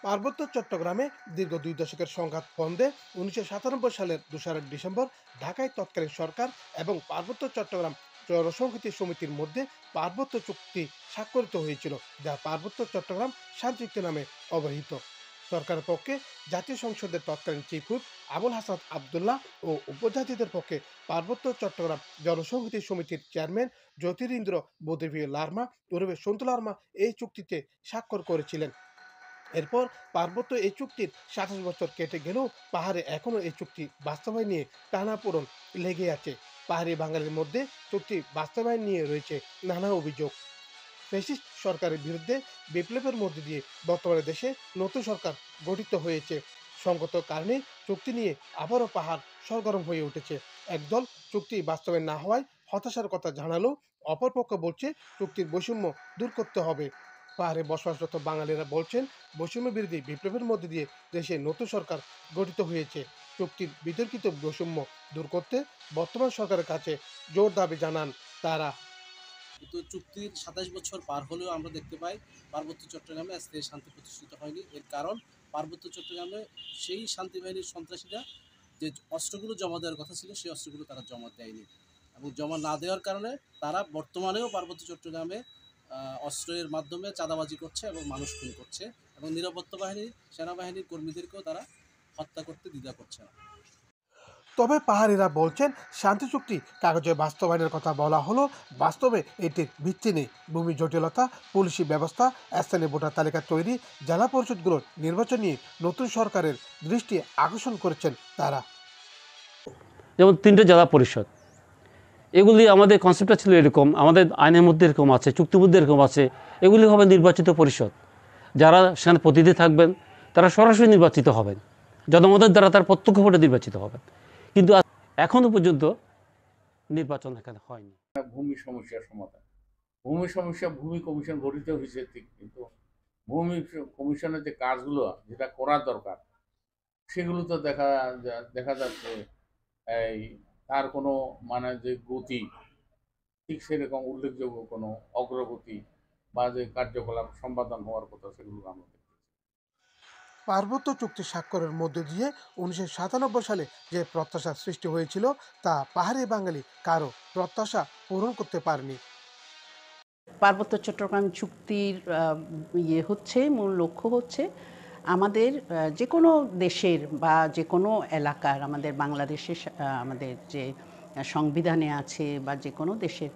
পার্বত্য চট্টগ্রামে দীর্ঘ 2 দশকের সংঘাত বন্ধে 1997 সালের 2 ডিসেম্বর ঢাকায় তৎকালীন সরকার এবং পার্বত্য চট্টগ্রাম জনসংহতি সমিতির মধ্যে পার্বত্য চুক্তি স্বাক্ষরিত হয়েছিল, যা পার্বত্য চট্টগ্রাম শান্তি চুক্তি নামে অবহিত। সরকারের পক্ষে জাতীয় সংসদের তৎকালীন চিফ হুইপ আবুল হাসান আবদুল্লাহ ও উপজাতিদের পক্ষে পার্বত্য চট্টগ্রাম জনসংহতি সমিতির চেয়ারম্যান জ্যোতিরিন্দ্র বুদ্ধিবীর লার্মা ওরফে সন্তু লার্মা এই চুক্তিতে স্বাক্ষর করেছিলেন। এরপর পার্বত্য এই চুক্তির 27 বছর কেটে গেলেও পাহাড়ে এখনো এই চুক্তি বাস্তবায়ন নিয়ে টানাপোড়েন লেগে আছে। পাহাড়ি বাঙালির মধ্যে চুক্তি বাস্তবায়ন নিয়ে রয়েছে নানা অভিযোগ। ফ্যাসিস্ট সরকারের বিরুদ্ধে বিপ্লবের মধ্যে দিয়ে বর্তমানে দেশে নতুন সরকার গঠিত হয়েছে। সঙ্গত কারণে চুক্তি নিয়ে আবারও পাহাড় সরগরম হয়ে উঠেছে। একদল চুক্তি বাস্তবায়ন না হওয়ায় হতাশার কথা জানালো, অপরপক্ষ বলছে চুক্তির বৈষম্য দূর করতে হবে। পাহাড়ে বসবাসরত বাঙালিরা বলছেন বৈষম্য বিরোধী বিপ্লবের মধ্যে দিয়ে দেশে নতুন সরকার গঠিত হয়েছে। চুক্তির বিতর্কিত বৈষম্য দূর করতে বর্তমান সরকারের কাছে জোর দাবি জানান তারা। কিন্তু চুক্তির 27 বছর পার হলেও আমরা দেখতে পাই পার্বত্য চট্টগ্রামে আজকে শান্তি প্রতিষ্ঠিত হয়নি। এর কারণ পার্বত্য চট্টগ্রামে সেই শান্তি বাহিনীর সন্ত্রাসীরা যে অস্ত্রগুলো জমা দেওয়ার কথা ছিল সেই অস্ত্রগুলো তারা জমা দেয়নি, এবং জমা না দেওয়ার কারণে তারা বর্তমানেও পার্বত্য চট্টগ্রামে অস্ত্রের মাধ্যমে চাঁদাবাজি করছে এবং মানুষ খুন করছে, এবং নিরাপত্তা বাহিনী সেনাবাহিনীর কর্মীদেরকেও তারা হত্যা করতে দ্বিধা করছে না। তবে পাহাড়িরা বলছেন শান্তি চুক্তি কাগজে বাস্তবায়নের কথা বলা হলো, বাস্তবে এটির ভিত্তি নেই। ভূমি জটিলতা, পুলিশি ব্যবস্থা, স্থানীয় ভোটার তালিকা তৈরি, জেলা পরিষদগুলোর নির্বাচন নিয়ে নতুন সরকারের দৃষ্টি আকর্ষণ করেছেন তারা। যেমন 3টে জেলা পরিষদ, এগুলি আমাদের কনসেপ্টটা ছিল এরকম, আমাদের আইনের মধ্যে এরকম আছে, চুক্তির মধ্যে এরকম আছে। এগুলি হবে নির্বাচিত পরিষদ, যারা সেখানে প্রতিনিধি থাকবেন তারা সরাসরি নির্বাচিত হবেন, জনমতের দ্বারা তার প্রত্যক্ষ ভোটে নির্বাচিত হবেন। কিন্তু এখনও পর্যন্ত নির্বাচন এখানে হয়নি। ভূমি সমস্যার সমাধান, ভূমি সমস্যা, ভূমি কমিশন গঠিত হয়েছে ঠিক, কিন্তু ভূমি কমিশনের যে কাজগুলো যেটা করা দরকার সেগুলো তো দেখা যাচ্ছে এই তার কোনো মানে যে গতি ঠিক সেরকম উল্লেখযোগ্য কোনো অগ্রগতি বা যে কার্যকলাপ সম্পাদন হওয়ার কথা সেগুলো আমরা দেখতেছি। পার্বত্য চুক্তি স্বাক্ষরের মধ্য দিয়ে 1997 সালে যে প্রত্যাশার সৃষ্টি হয়েছিল তা পাহাড়ি বাঙালি কারো প্রত্যাশা পূরণ করতে পারেনি। পার্বত্য চট্টগ্রাম চুক্তির মূল লক্ষ্য হচ্ছে আমাদের যে কোনো দেশের বা যে কোনো এলাকার, আমাদের বাংলাদেশের আমাদের যে সংবিধানে আছে বা যে কোনো দেশের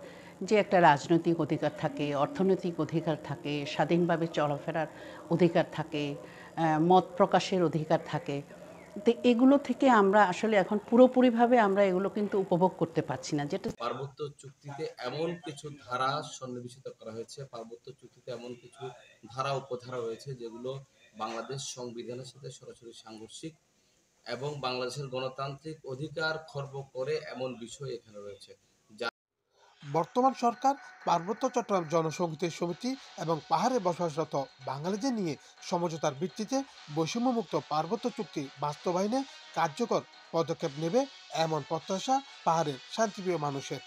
যে একটা রাজনৈতিক অধিকার থাকে, অর্থনৈতিক অধিকার থাকে, স্বাধীনভাবে চলাফেরার অধিকার থাকে, মত প্রকাশের অধিকার থাকে। তো এগুলো থেকে আমরা আসলে এখন পুরোপুরিভাবে আমরা এগুলো কিন্তু উপভোগ করতে পারছি না। যেটা পার্বত্য চুক্তিতে এমন কিছু ধারা সন্নিবেশিত করা হয়েছে, পার্বত্য চুক্তিতে এমন কিছু ধারা উপধারা রয়েছে যেগুলো বাংলাদেশ সংবিধানের সাথে সরাসরি সাংঘর্ষিক, এবং বাংলাদেশের গণতান্ত্রিক অধিকার খর্ব করে এমন বিষয় এখানে রয়েছে। বর্তমান সরকার পার্বত্য চট্টগ্রাম জনসংহতি সমিতি এবং পাহাড়ে বসবাসরত বাঙালিদের নিয়ে সমঝোতার ভিত্তিতে বৈষম্যমুক্ত পার্বত্য চুক্তি বাস্তবায়নে কার্যকর পদক্ষেপ নেবে, এমন প্রত্যাশা পাহাড়ের শান্তিপ্রিয় মানুষের।